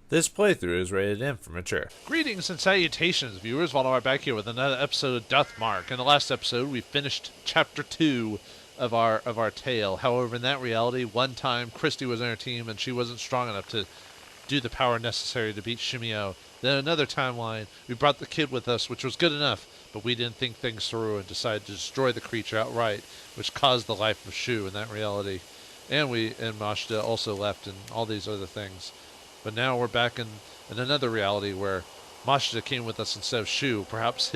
This playthrough is rated M for mature. Greetings and salutations, viewers. Vauldemare back here with another episode of Death Mark. In the last episode, we finished Chapter 2 of our tale. However, in that reality, one time Christy was on our team and she wasn't strong enough to do the power necessary to beat Shimi-O. Then another timeline, we brought the kid with us, which was good enough, but we didn't think things through and decided to destroy the creature outright, which caused the life of Shu in that reality. And Mashita also left and all these other things. But now we're back in another reality where Mashita came with us instead of Shu. Perhaps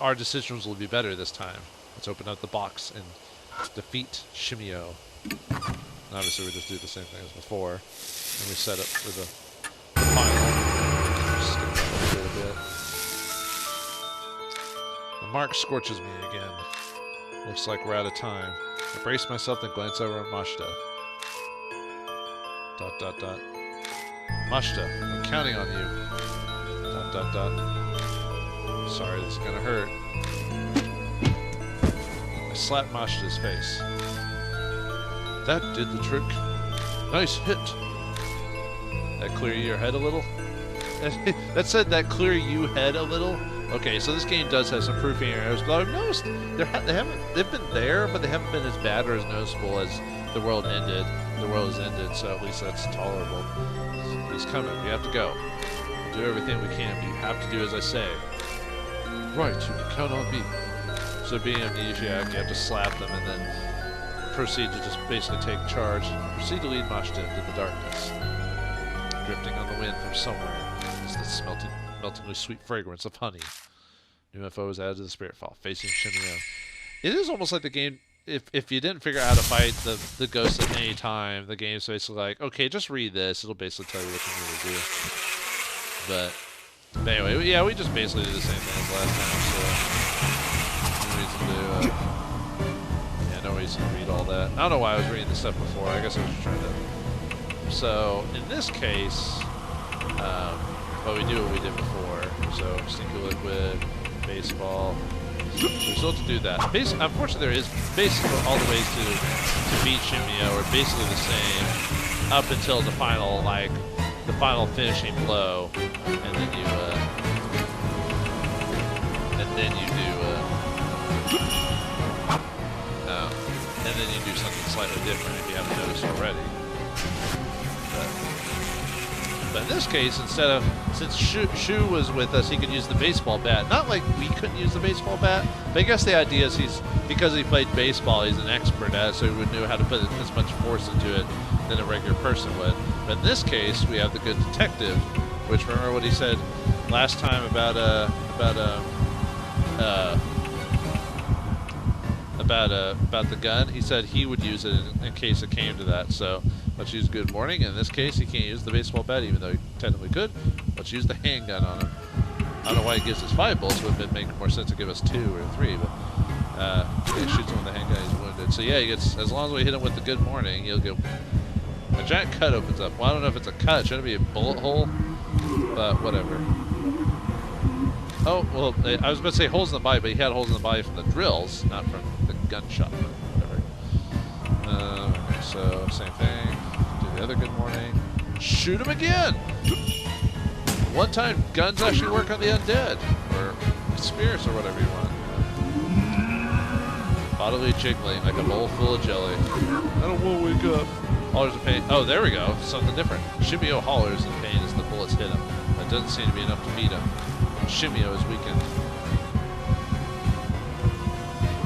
our decisions will be better this time. Let's open up the box and defeat Shimi-O. Obviously, we just do the same thing as before, and we set up for the final. Just skip that a bit. The mark scorches me again. Looks like we're out of time. I brace myself and glance over at Mashita. ... Mashita, I'm counting on you. ... Sorry, this is gonna hurt. I slapped Mashita's face. That did the trick. Nice hit. That clear your head a little? That said that clear you head a little? Okay, so this game does have some proofing errors, but I've noticed they've been there, but they haven't been as bad or as noticeable as the world ended. The world has ended, so at least that's tolerable. He's coming. We have to go. We'll do everything we can, but you have to do as I say. Right, you can count on me. So being amnesiac, you have to slap them and then proceed to just basically take charge. Proceed to lead Mashita into the darkness. Drifting on the wind from somewhere is the meltingly sweet fragrance of honey. New info is added to the spirit file, facing Shimi-O. It is almost like the game, if you didn't figure out how to fight the ghost at any time, the game's basically like, okay, just read this. It'll basically tell you what you need to do. But anyway, yeah, we just basically did the same thing as last time, so no reason to no reason to read all that. I don't know why I was reading this stuff before. I guess I was just trying to. So in this case, well, we do what we did before. So stinky liquid, baseball. So we still have to do that. Unfortunately, there is basically all the ways to beat Shimi-O are basically the same up until the final, the final finishing blow, and then you do something slightly different if you haven't noticed already. But in this case, since Shu was with us, he could use the baseball bat. Not like we couldn't use the baseball bat, but I guess the idea is because he played baseball, he's an expert at it, so he would know how to put as much force into it than a regular person would. But in this case, we have the good detective, which remember what he said last time about the gun. He said he would use it in case it came to that. So let's use good morning. In this case, he can't use the baseball bat, even though he technically could. Let's use the handgun on him. I don't know why he gives us 5 bullets. Would have made more sense to give us 2 or 3, but he shoots him with the handgun. He's wounded. So yeah, he gets, as long as we hit him with the good morning, he'll go. A giant cut opens up. Well, I don't know if it's a cut. Should it be a bullet hole? But whatever. Oh, well, I was about to say holes in the body, but he had holes in the body from the drills, not from the gunshot, but whatever. Okay, so same thing. Do the other good morning. Shoot him again! One time, guns actually work on the undead, or spirits, or whatever you want. Bodily jiggling like a bowl full of jelly. I don't want to wake up. Hollers of pain. Oh, there we go. Something different. Shimi-O hollers in pain as the bullets hit him. That doesn't seem to be enough to beat him. Shimi-O is weakened.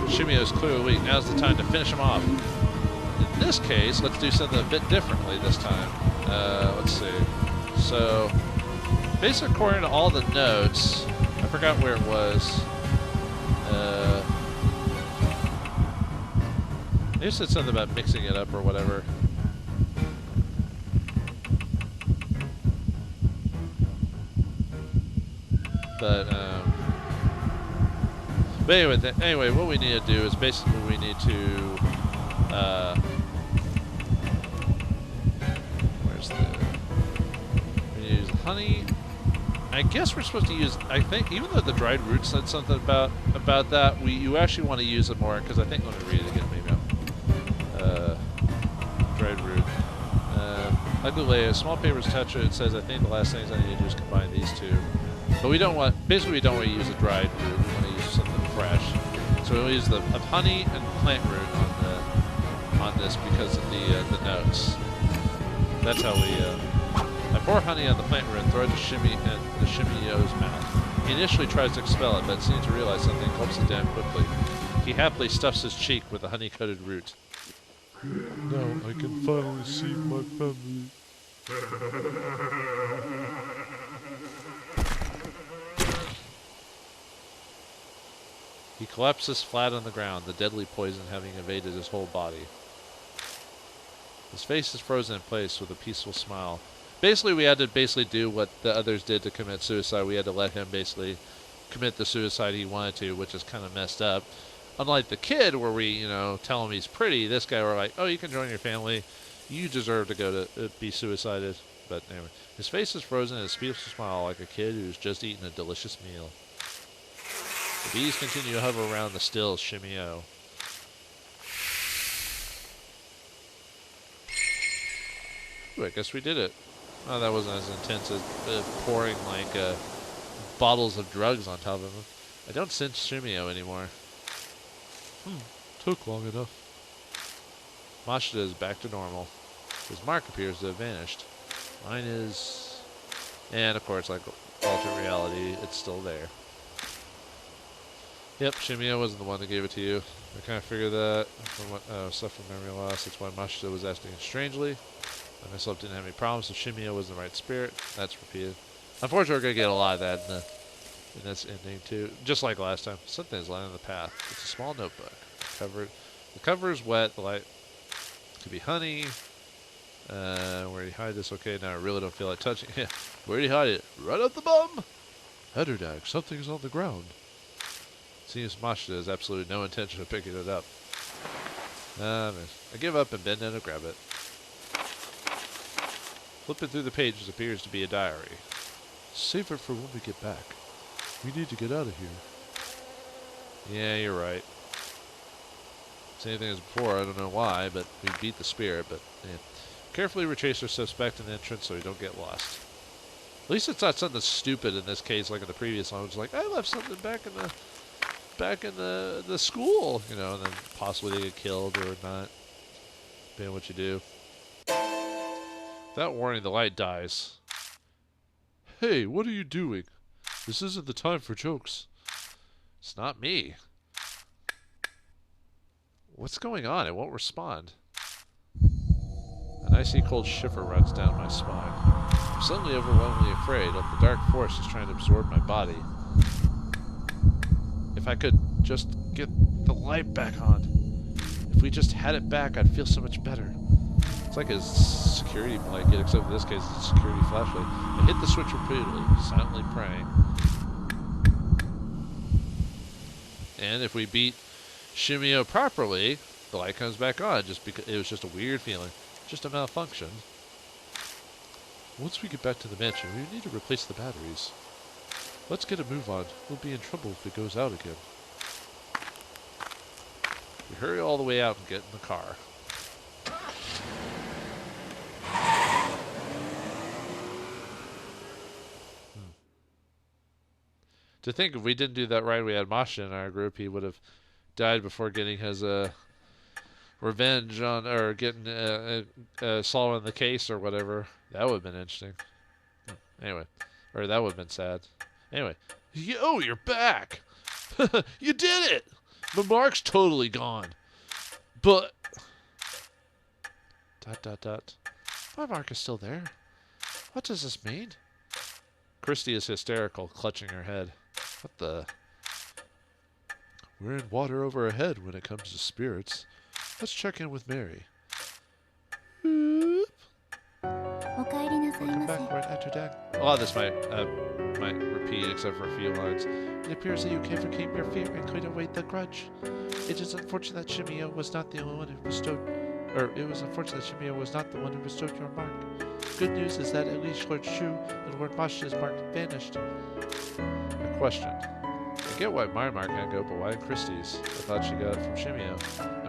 Shimi-O is clearly weak. Now's the time to finish him off. In this case, let's do something a bit differently this time. Let's see. So, basically according to all the notes, I forgot where it was. They said something about mixing it up or whatever. But anyway, what we need to do is basically we need to, we need to use honey. I guess we're supposed to use, I think, even though the dried root said something about that, you actually want to use it more, because I think, let me read it again, maybe. Dried root. Ugly layer, small papers touch it. It says, I think the last things I need to do is combine these two. But we don't want, basically we don't want to use a dried root. We want to use something fresh. So we'll use the honey and plant root on this because of the notes. That's how we, I pour honey on the plant root and throw it to Shimi-O's mouth. He initially tries to expel it, but seems to realize something, gulps it down quickly. He happily stuffs his cheek with the honey-coated root. Now I can finally see my family. He collapses flat on the ground, the deadly poison having invaded his whole body. His face is frozen in place with a peaceful smile. Basically, we had to do what the others did to commit suicide. We had to let him basically commit the suicide he wanted to, which is kind of messed up. Unlike the kid, where we, you know, tell him he's pretty, this guy we're like, oh, you can join your family. You deserve to go to be suicided. But anyway, his face is frozen in a peaceful smile like a kid who's just eaten a delicious meal. The bees continue to hover around the still Shimi-O. Ooh, I guess we did it. Oh, that wasn't as intense as pouring like bottles of drugs on top of him. I don't sense Shimi-O anymore. Took long enough. Mashita is back to normal. His mark appears to have vanished. Mine is... And of course, like alternate reality, it's still there. Yep, Shimi-O wasn't the one that gave it to you. I kind of figured that. Stuff from memory loss. That's why Mashita was acting strangely. I myself didn't have any problems, so Shimi-O was the right spirit. That's repeated. Unfortunately, we're going to get a lot of that in this ending, too. Just like last time. Something is lying on the path. It's a small notebook. The cover is wet. The light could be honey. Where do you hide this? Okay, now I really don't feel like touching it. Where do you hide it? Right up the bum! Hedderdag, something's on the ground. Seems Mashita has absolutely no intention of picking it up. I give up and bend down to grab it. Flipping through the pages appears to be a diary. Save it for when we get back. We need to get out of here. Yeah, you're right. Same thing as before, I don't know why, but we beat the spirit, but yeah. Carefully retrace our suspect in the entrance so we don't get lost. At least it's not something stupid in this case like in the previous one. It's like, I left something back in the school, you know, and then possibly they get killed or not. Depending on what you do. Without warning, the light dies. Hey, what are you doing? This isn't the time for jokes. It's not me. What's going on? It won't respond. An icy cold shiver runs down my spine. I'm suddenly overwhelmingly afraid that the dark force is trying to absorb my body. If I could just get the light back on. If we just had it back, I'd feel so much better. It's like a security blanket, except in this case it's a security flashlight. I hit the switch repeatedly, silently praying. And if we beat Shimi-O properly, the light comes back on, just because it was just a weird feeling. Just a malfunction. Once we get back to the mansion, we need to replace the batteries. Let's get a move on. We'll be in trouble if it goes out again. We hurry all the way out and get in the car. To think if we didn't do that right, we had Masha in our group, he would have died before getting his revenge on, or getting solving the case or whatever. That would have been interesting. Anyway, or that would have been sad. Anyway, oh, you're back! You did it! The mark's totally gone. But ... My mark is still there. What does this mean? Christy is hysterical, clutching her head. What the... We're in water over our head when it comes to spirits. Let's check in with Mary. Welcome back right after that. A lot of this might repeat except for a few lines. It appears that you can overcame your fear and could await the grudge. It is unfortunate that Shimi-O was not the only one who bestowed... it was unfortunate that Shimi-O was not the one who bestowed your mark. Good news is that at least Lord Shu and Lord Masha's mark vanished. A question. I get why my mark can't go, but why Christie's? I thought she got it from Shimi-O.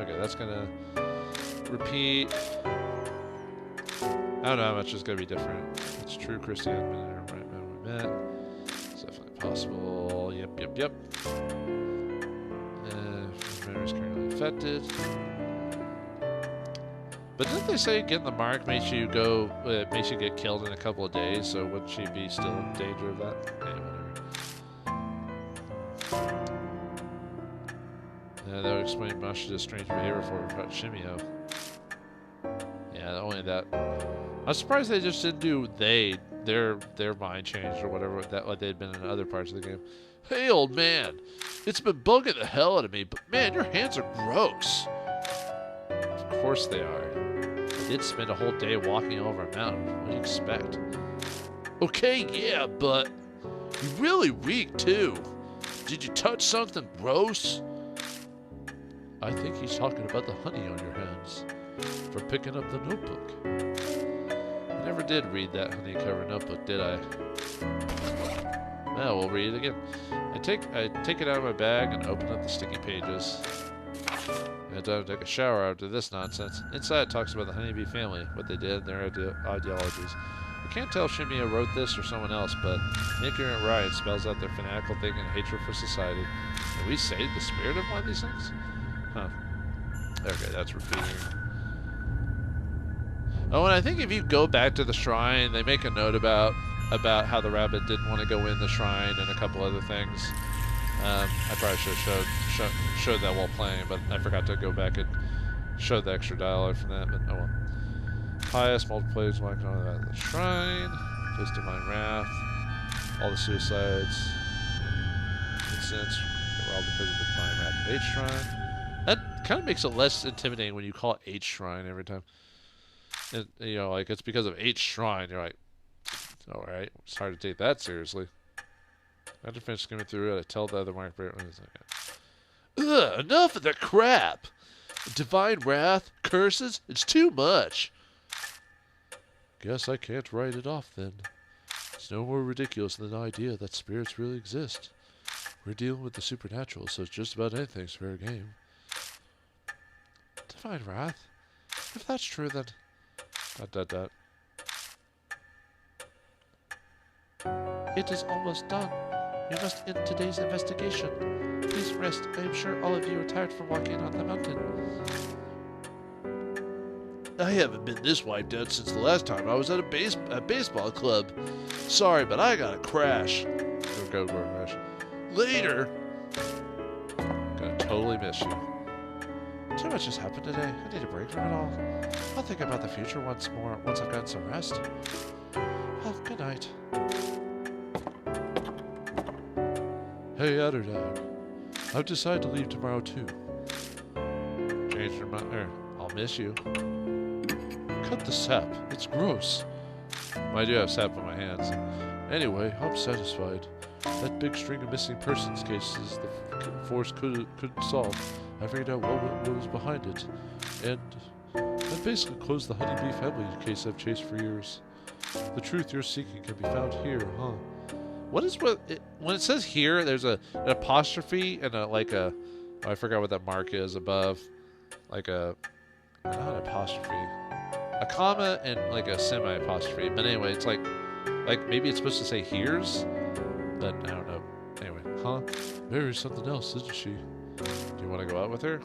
Okay, that's gonna repeat. don't know how much is going to be different. It's true, Christy. I've been there right now we met. It's definitely possible. Yep. Memory's currently infected. But didn't they say getting the mark makes you makes you get killed in a couple of days? So wouldn't she be still in danger of that? Okay, whatever. Yeah, that would explain Mashida's strange behavior for about Shimi-O. Yeah, only that. I'm surprised they just didn't do their mind changed or whatever that like they'd been in other parts of the game. Hey, old man, it's been bugging the hell out of me, but man, your hands are gross. Of course they are. I did spend a whole day walking over a mountain. What do you expect? Okay, yeah, but you're really weak too. Did you touch something gross? I think he's talking about the honey on your hands for picking up the notebook. I never did read that honey-covered notebook, did I? Well, we'll read it again. I take it out of my bag and open up the sticky pages. I don't take a shower after this nonsense. Inside it talks about the honeybee family, what they did, their ideologies. I can't tell if Shimi-O wrote this or someone else, but Ignorant Riot spells out their fanatical thinking and hatred for society. Can we say the spirit of one of these things? Huh. Okay, that's repeating. Oh, and I think if you go back to the shrine, they make a note about how the rabbit didn't want to go in the shrine and a couple other things. I probably should have showed that while playing, but I forgot to go back and show the extra dialogue from that, but oh well. Pious, multiple players walking on the shrine, face divine wrath, all the suicides, incidents were all because of the divine wrath of H shrine. That kind of makes it less intimidating when you call it H shrine every time. And, you know, like, it's because of H shrine, you're like, alright, it's hard to take that seriously. After finish skimming through it, I tell the other mark. Ugh, enough of the crap! Divine wrath, curses, it's too much! Guess I can't write it off then. It's no more ridiculous than the idea that spirits really exist. We're dealing with the supernatural, so it's just about anything's fair game. Divine wrath? If that's true, then... ... It is almost done. We must end today's investigation. Please rest. I am sure all of you are tired from walking on the mountain. I haven't been this wiped out since the last time I was at a baseball club. Sorry, but I gotta crash. Go crash. Later. Gonna totally miss you. Too much has happened today. I need a break from it all. I'll think about the future once I've gotten some rest. Well, good night. Hey, Adderdag. I've decided to leave tomorrow too. Change your mind. I'll miss you. Cut the sap. It's gross. I do have sap on my hands. Anyway, I'm satisfied. That big string of missing persons cases the force couldn't solve. I figured out what was behind it. And that basically closed the honeybee family case I've chased for years. The truth you're seeking can be found here, huh? When it says here, there's an apostrophe and oh, I forgot what that mark is above, not an apostrophe, a comma and like a semi-apostrophe. But anyway, it's like maybe it's supposed to say here's, but I don't know. Anyway, huh? Mary's something else, isn't she? Do you want to go out with her?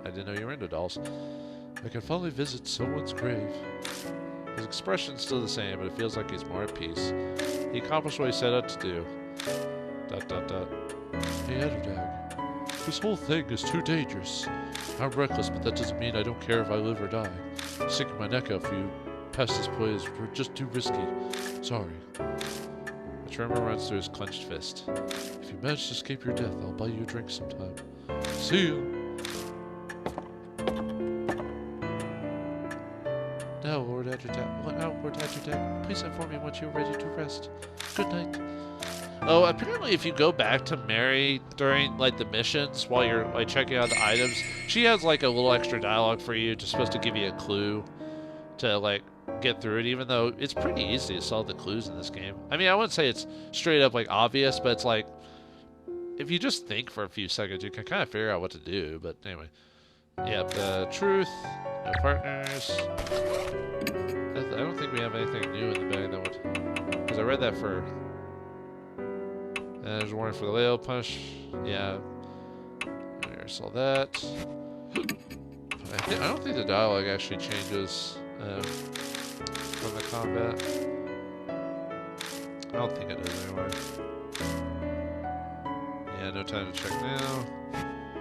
I didn't know you were into dolls. I can finally visit someone's grave. His expression's still the same, but it feels like he's more at peace. He accomplished what he set out to do. ... Hey, Adderdag. This whole thing is too dangerous. I'm reckless, but that doesn't mean I don't care if I live or die. Sticking my neck out for you past this point is just too risky. Sorry. A tremor runs through his clenched fist. If you manage to escape your death, I'll buy you a drink sometime. See you! Now, Lord Adderdag, please inform me once you're ready to rest. Good night. Oh, apparently if you go back to Mary during, like, the missions while you're, like, checking out the items, she has, like, a little extra dialogue for you, just supposed to give you a clue to, like, get through it, even though it's pretty easy to solve the clues in this game. I mean, I wouldn't say it's straight up, like, obvious, but it's like, if you just think for a few seconds, you can kind of figure out what to do, but anyway. Yep, truth, no partners, nothing. I don't think we have anything new in the bag that would... Because I read that for... there's a warning for the Leo punch. Yeah. I already saw that. I don't think the dialogue actually changes from the combat. I don't think it does anyway. Yeah, no time to check now.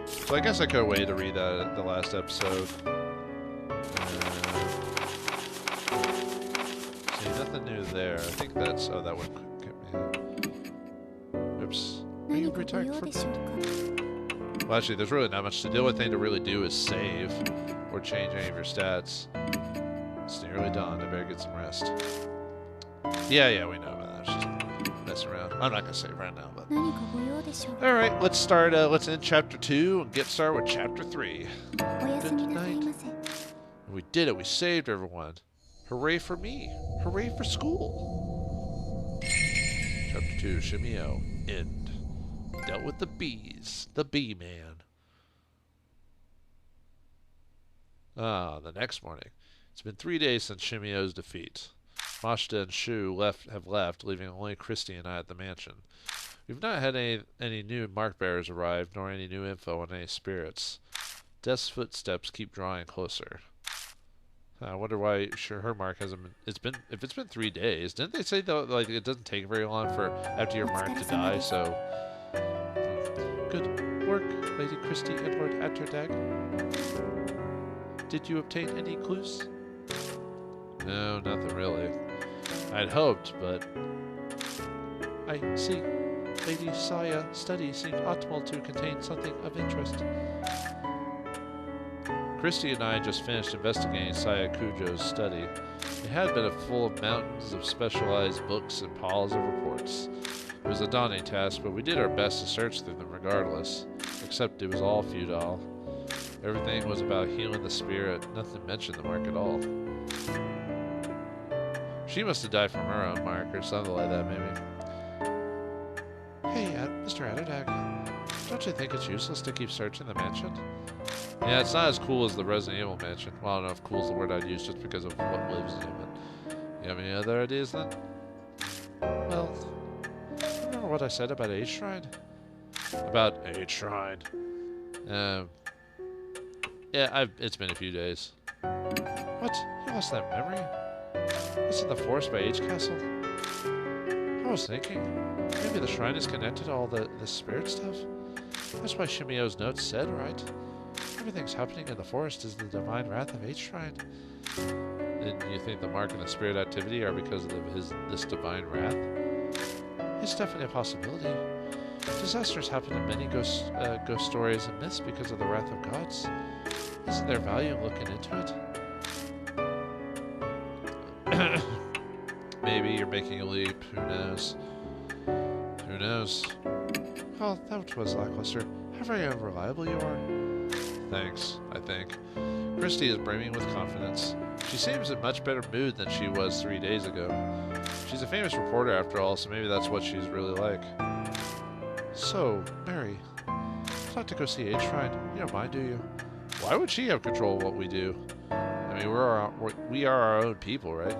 So I guess I could have waited to read that at the last episode. See, nothing new there. I think that's... Oh, that would get me... Oops. Are you retired from... Well, actually, there's really not much to do. The only thing to really do is save or change any of your stats. It's nearly dawn. I better get some rest. Yeah, we know about that. Just messing around. I'm not going to save right now, but... Alright, let's start, let's end Chapter 2 and get started with Chapter 3. Good night. We did it. We saved everyone. Hooray for me. Hooray for school. Chapter 2, Shimi-O. End. Dealt with the bees. The bee man. Ah, the next morning. It's been 3 days since Shimi-O's defeat. Mashita and Shu have left, leaving only Christy and I at the mansion. We've not had any new mark bearers arrive, nor any new info on any spirits. Death's footsteps keep drawing closer. I wonder why her mark hasn't been... If it's been 3 days, didn't they say though, like, it doesn't take very long for after your mark to die? So, good work, Lady Christy and Lord Atterdag. Did you obtain any clues? No, nothing really. I'd hoped, but I see. Lady Saya's study seemed optimal to contain something of interest. Christy and I just finished investigating Saya Kujo's study. It had been full of mountains of specialized books and piles of reports. It was a daunting task, but we did our best to search through them regardless. Except it was all futile. Everything was about healing the spirit. Nothing mentioned the mark at all. She must have died from her own mark, or something like that, maybe. Hey, Mr. Atterdag, don't you think it's useless to keep searching the mansion? Yeah, it's not as cool as the Resident Evil mansion. Well, I don't know if cool is the word I'd use just because of what lives in it, but... You have any other ideas, then? Well, remember what I said about H-Shrine? About H-Shrine? Yeah, it's been a few days. What? You lost that memory? It's in the forest by H-Castle? I was thinking, maybe the shrine is connected to all the spirit stuff? That's why Shimi-O's notes said, right? Everything's happening in the forest is the divine wrath of H-Shrine. Then you think the mark and the spirit activity are because of this divine wrath? It's definitely a possibility. Disasters happen in many ghost stories and myths because of the wrath of gods. Isn't there value in looking into it? Maybe you're making a leap. Who knows? Who knows? Oh, that was lackluster. How very unreliable you are. Thanks, I think. Christy is brimming with confidence. She seems in much better mood than she was 3 days ago. She's a famous reporter after all, so maybe that's what she's really like. So, Mary, I'd like to go see H-Shrine. You don't mind, do you? Why would she have control of what we do? I mean, we are our own people, right?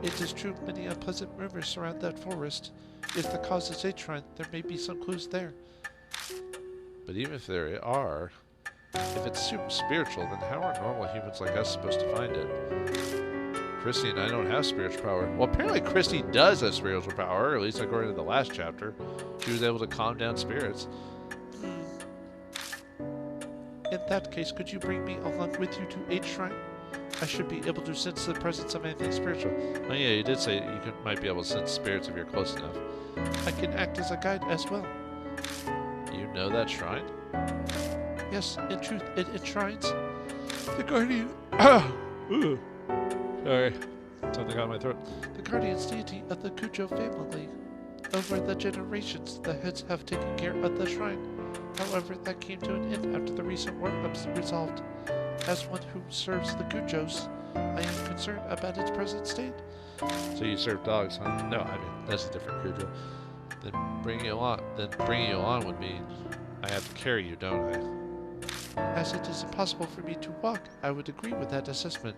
It is true many unpleasant rumors surround that forest. If the cause is H-Shrine, there may be some clues there. But even if there are, if it's super spiritual, then how are normal humans like us supposed to find it? Christy and I don't have spiritual power. Well, apparently Christy does have spiritual power, or at least according to the last chapter. She was able to calm down spirits. In that case, could you bring me along with you to H-Shrine? I should be able to sense the presence of anything spiritual. Oh yeah, you did say you might be able to sense spirits if you're close enough. I can act as a guide as well. You know that shrine? Yes, in truth, it enshrines the guardian... Sorry, something got in my throat. The guardian's deity of the Kujo family. Over the generations, the heads have taken care of the shrine. However, that came to an end after the recent war was resolved. As one who serves the Kujos, I am concerned about its present state. So you serve dogs, huh? No, I mean, that's a different Kujo. Then bringing you along would mean I have to carry you, don't I? As it is impossible for me to walk, I would agree with that assessment.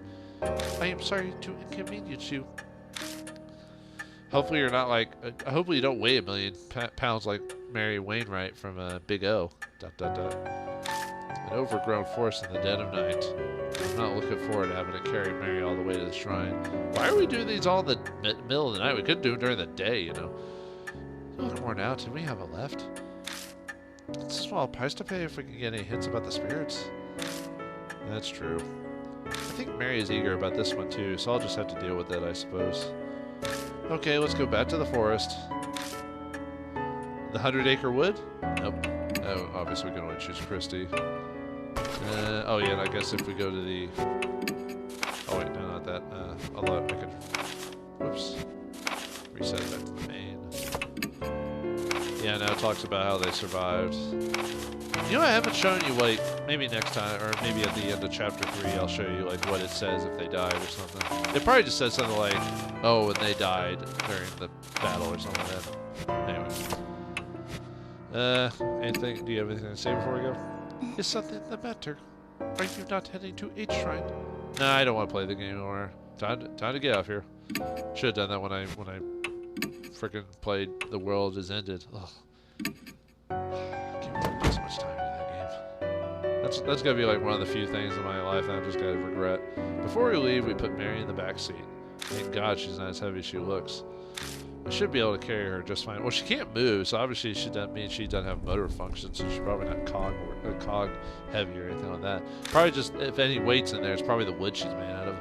I am sorry to inconvenience you. Hopefully you're not like, hopefully you don't weigh 1,000,000 pounds like Mary Wainwright from Big O. ... An overgrown forest in the dead of night. I'm not looking forward to having to carry Mary all the way to the shrine. Why are we doing these all in the middle of the night? We could do them during the day, you know. You look worn out. Do we have it left? It's a small price to pay if we can get any hints about the spirits. That's true. I think Mary is eager about this one too, so I'll just have to deal with it, I suppose. Okay, let's go back to the forest. The 100-acre wood? Nope. Oh, obviously we can only choose Christie. Oh yeah, and I guess if we go to the... Oh wait, no, not that. Although I could... Whoops. Reset it back to the main. Yeah, now it talks about how they survived. You know, I haven't shown you, like, maybe next time, or maybe at the end of chapter 3, I'll show you, like, what it says if they died or something. It probably just says something like, oh, and they died during the battle or something like that. Anyway. Anything? Do you have anything to say before we go? Is something the matter? Are you not heading to H Shrine? Nah, I don't want to play the game anymore. Time to get off here. Should have done that when I freaking played The World Is Ended. Ugh. Can't really so much time into that game. That's gotta be like one of the few things in my life that I'm just gonna regret. Before we leave, we put Mary in the back seat. Thank God she's not as heavy as she looks. I should be able to carry her just fine. Well, she can't move, so obviously she doesn't have motor function, so she's probably not cog heavy or anything like that. Probably just, if any weight's in there, it's probably the wood she's made out of.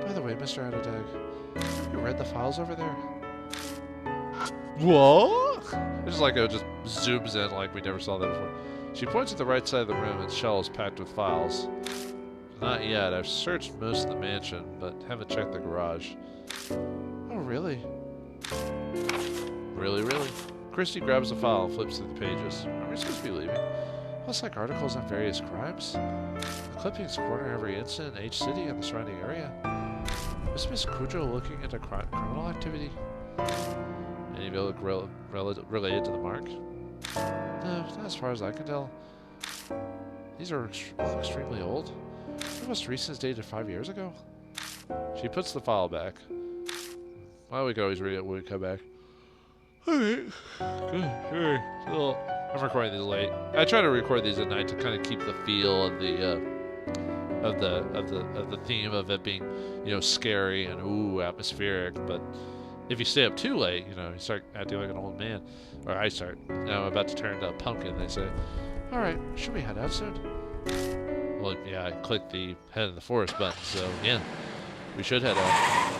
By the way, Mr. Adderdag, have you read the files over there? What? It's just like it just zooms in like we never saw that before. She points at the right side of the room and shelves packed with files. Not yet. I've searched most of the mansion, but haven't checked the garage. Oh, really? Really? Christie grabs a file and flips through the pages. Are we supposed to be leaving? Looks like articles on various crimes. The clippings corner every incident in H City and the surrounding area. Was Miss Cujo looking into criminal activity? Any of you look related to the mark? No, not as far as I can tell. These are all extremely old. The most recent is dated 5 years ago. She puts the file back. Well, we can always read it when we come back. Alright. Good. Sure. So, I'm recording these late. I try to record these at night to kind of keep the feel of the theme of it being, you know, scary and ooh, atmospheric. But if you stay up too late, you know, you start acting like an old man. Or I start. Now I'm about to turn into a pumpkin, they say. Alright, should we head out soon? Well, yeah, I clicked the head in the forest button, so yeah, we should head out.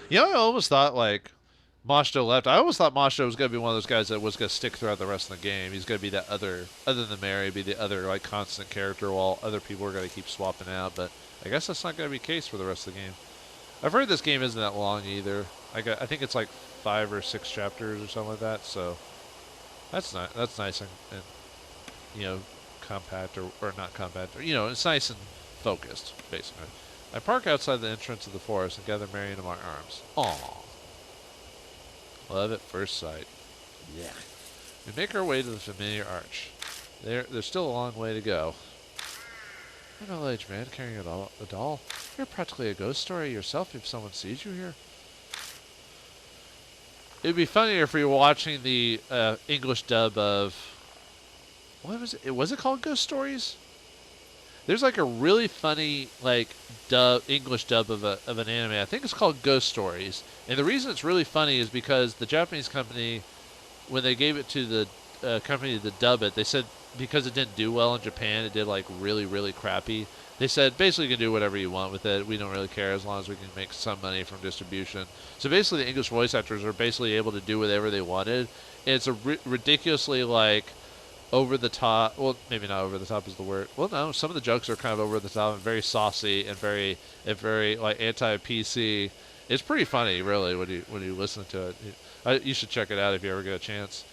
You know, I almost thought, like, Mashto left. I always thought Mashto was going to be one of those guys that was going to stick throughout the rest of the game. He's going to be that other than Mary, be the other, like, constant character while other people are going to keep swapping out. But I guess that's not going to be the case for the rest of the game. I've heard this game isn't that long either. I think it's like 5 or 6 chapters or something like that. So that's nice and you know, compact or not compact. Or, you know, it's nice and focused, basically. I park outside the entrance of the forest and gather Mary into my arms. Aww. Love at first sight. Yeah. We make our way to the familiar arch. There's still a long way to go. A middle-aged man carrying a doll. You're practically a ghost story yourself if someone sees you here. It'd be funnier if we were watching the English dub of... What was it? Was it called Ghost Stories? There's like a really funny like English dub of an anime. I think it's called Ghost Stories. And the reason it's really funny is because the Japanese company, when they gave it to the company to dub it, they said because it didn't do well in Japan, it did like really, really crappy. They said basically you can do whatever you want with it. We don't really care as long as we can make some money from distribution. So basically the English voice actors are basically able to do whatever they wanted. And it's a ridiculously like over the top. Well, maybe not over the top is the word. Well, no, some of the jokes are kind of over the top and very saucy and very like anti-PC. It's pretty funny, really, when you listen to it. You should check it out if you ever get a chance.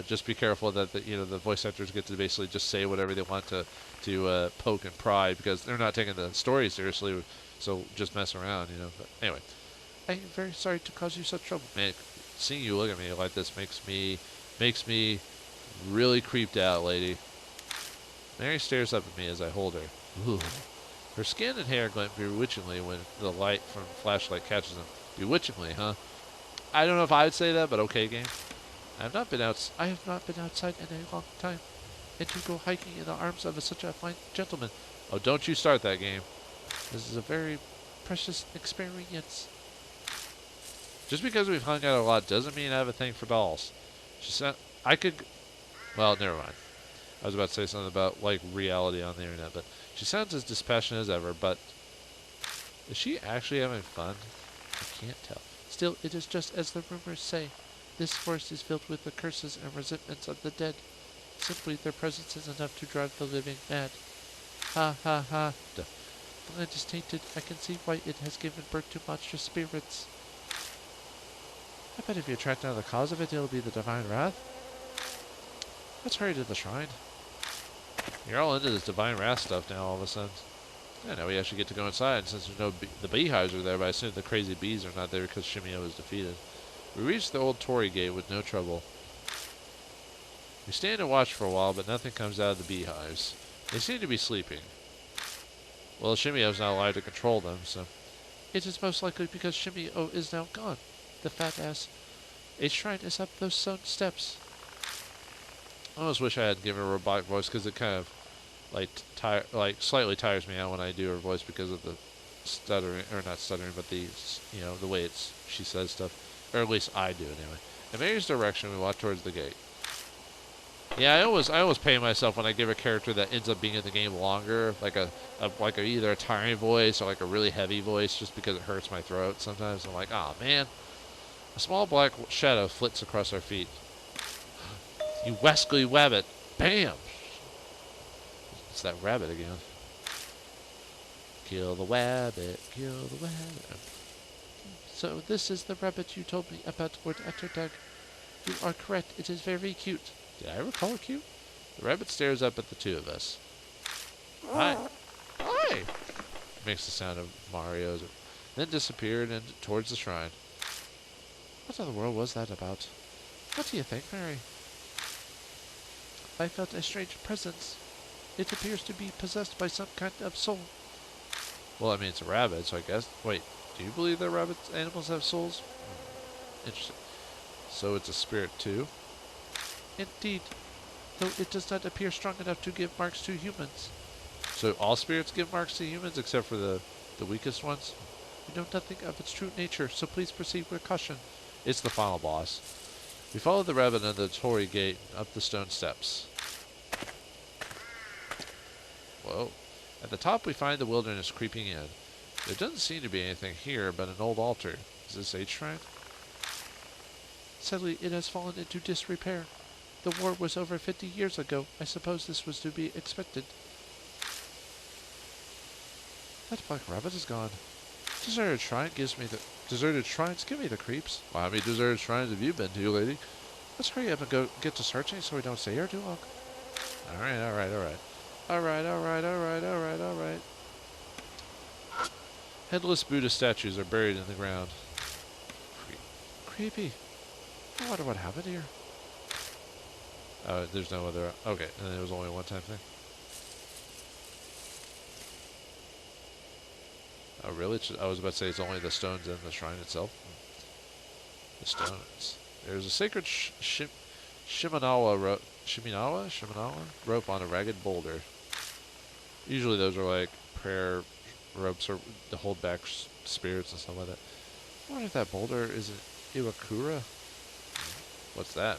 Just be careful that the voice actors get to basically just say whatever they want to poke and pry because they're not taking the story seriously. So just mess around, you know. But anyway, I'm very sorry to cause you such trouble, man. Seeing you look at me like this makes me really creeped out, lady. Mary stares up at me as I hold her. Ooh. Her skin and hair glint bewitchingly when the light from the flashlight catches them. Bewitchingly, huh? I don't know if I would say that, but okay, game. I have not been outside in a long time. And to go hiking in the arms of such a fine gentleman. Oh, don't you start that game. This is a very precious experience. Just because we've hung out a lot doesn't mean I have a thing for dolls. She said I could. Well, never mind. I was about to say something about like reality on the internet, but she sounds as dispassionate as ever. But is she actually having fun? I can't tell. Still, it is just as the rumors say. This forest is filled with the curses and resentments of the dead. Simply, their presence is enough to drive the living mad. Ha ha ha. The land is tainted. I can see why it has given birth to monstrous spirits. I bet if you track down the cause of it, it'll be the divine wrath. Let's hurry to the shrine. You're all into this divine wrath stuff now all of a sudden. Yeah, now we actually get to go inside, and since there's no the beehives are there, but I assume the crazy bees are not there because Shimi-O was defeated. We reach the old torii gate with no trouble. We stand and watch for a while, but nothing comes out of the beehives. They seem to be sleeping. Well, Shimi-O's not allowed to control them, so... It is most likely because Shimi-O is now gone. The fat ass. A shrine is up those stone steps. I almost wish I had given her a robotic voice, because it kind of, like, slightly tires me out when I do her voice because of the stuttering, or not stuttering, but the, you know, the way she says stuff. Or at least I do, anyway. In Mary's direction, we walk towards the gate. Yeah, I always pay myself when I give a character that ends up being in the game longer, like either a tiring voice or like a really heavy voice, just because it hurts my throat sometimes. I'm like, oh man. A small black shadow flits across our feet. You wascally wabbit. Bam! It's that rabbit again. Kill the wabbit, kill the wabbit. So this is the rabbit you told me about Lord Atterdag. You are correct, it is very cute. Did I ever call it cute? The rabbit stares up at the two of us. Hi. Hi! Makes the sound of Mario's. Then disappeared and towards the shrine. What in the world was that about? What do you think, Mary? I felt a strange presence. It appears to be possessed by some kind of soul. Well, I mean, it's a rabbit, so I guess... Wait, do you believe that rabbits, animals have souls? Interesting. So it's a spirit, too? Indeed. Though it does not appear strong enough to give marks to humans. So all spirits give marks to humans, except for the weakest ones? We know nothing of its true nature, so please proceed with caution. It's the final boss. We follow the rabbit under the torii gate up the stone steps. Whoa. At the top we find the wilderness creeping in. There doesn't seem to be anything here but an old altar. Is this a shrine? Sadly, it has fallen into disrepair. The war was over 50 years ago. I suppose this was to be expected. That black rabbit is gone. Deserted shrines give me the creeps. Well, how many deserted shrines have you been to, lady? Let's hurry up and go get to searching so we don't stay here too long. Alright. Headless Buddha statues are buried in the ground. Creepy. I wonder what happened here. There's no other... Okay, and it was only a one-time thing. Oh, really? I was about to say it's only the stones in the shrine itself. The stones. There's a sacred Shiminawa rope on a ragged boulder. Usually those are like prayer ropes or to hold back spirits and stuff like that. I wonder if that boulder is an Iwakura? What's that?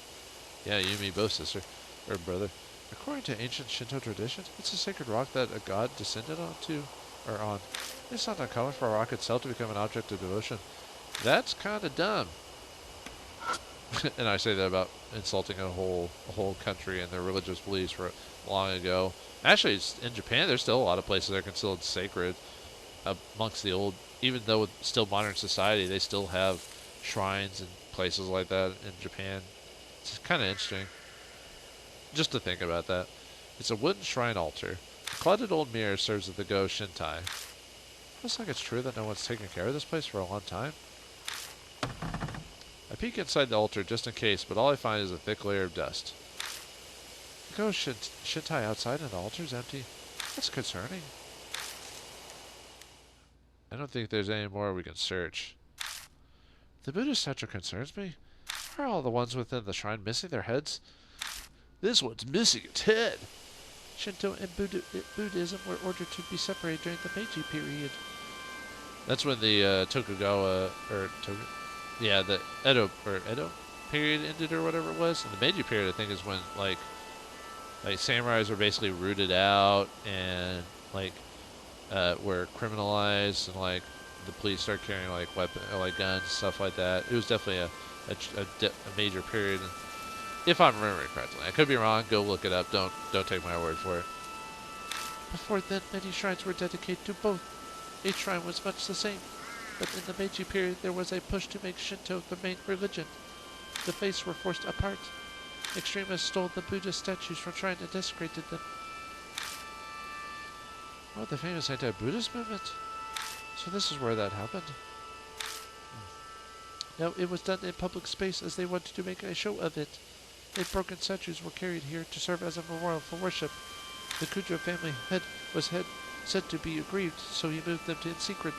Yeah, you and me both, sister. Or brother. According to ancient Shinto tradition, it's a sacred rock that a god descended on. It's not uncommon for a rock itself to become an object of devotion. That's kind of dumb. And I say that about insulting a whole country and their religious beliefs for long ago. Actually, in Japan, there's still a lot of places that are considered sacred amongst the old. Even though with still modern society, they still have shrines and places like that in Japan. It's kind of interesting, just to think about that. It's a wooden shrine altar. A clouded old mirror serves as the Go Shintai. Looks like it's true that no one's taken care of this place for a long time. I peek inside the altar just in case, but all I find is a thick layer of dust. The Go Shintai outside and the altar's empty. That's concerning. I don't think there's any more we can search. The Buddha statue concerns me. Are all the ones within the shrine missing their heads? This one's missing its head. Shinto and Buddhism were ordered to be separated during the Meiji period. That's when the Tokugawa, the Edo period ended or whatever it was. And the Meiji period, I think, is when like samurais were basically rooted out and were criminalized, and like the police started carrying like guns, stuff like that. It was definitely a major period, if I'm remembering correctly. I could be wrong. Go look it up. Don't take my word for it. Before then, many shrines were dedicated to both. Each shrine was much the same, but in the Meiji period there was a push to make Shinto the main religion. The faiths were forced apart. Extremists stole the Buddha statues from shrine and desecrated them. Oh, the famous anti-Buddhist movement. So this is where that happened. Now, it was done in public space as they wanted to make a show of it. The broken statues were carried here to serve as a memorial for worship. The Kujo family was said to be aggrieved, so he moved them in secret.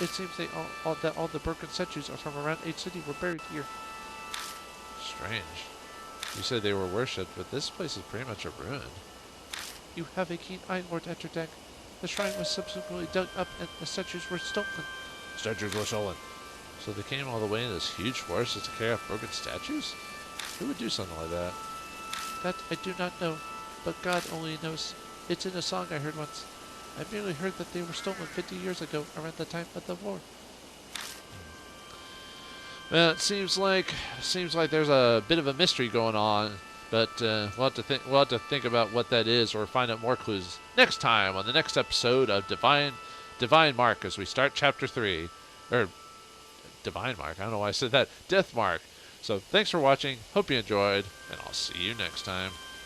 It seems that all the broken statues from around H City were buried here. Strange. You said they were worshipped, but this place is pretty much a ruin. You have a keen eye, Lord Etterdag. The shrine was subsequently dug up and the statues were stolen. Statues were stolen. So they came all the way in this huge forest just to carry off broken statues? Who would do something like that? That I do not know, but God only knows. It's in a song I heard once. I merely heard that they were stolen 50 years ago, around the time of the war. Well, it seems like there's a bit of a mystery going on, but we'll have to think about what that is, or find out more clues next time on the next episode of Divine Mark, as we start Chapter 3, or Divine Mark. I don't know why I said that. Death Mark. So thanks for watching. Hope you enjoyed, and I'll see you next time.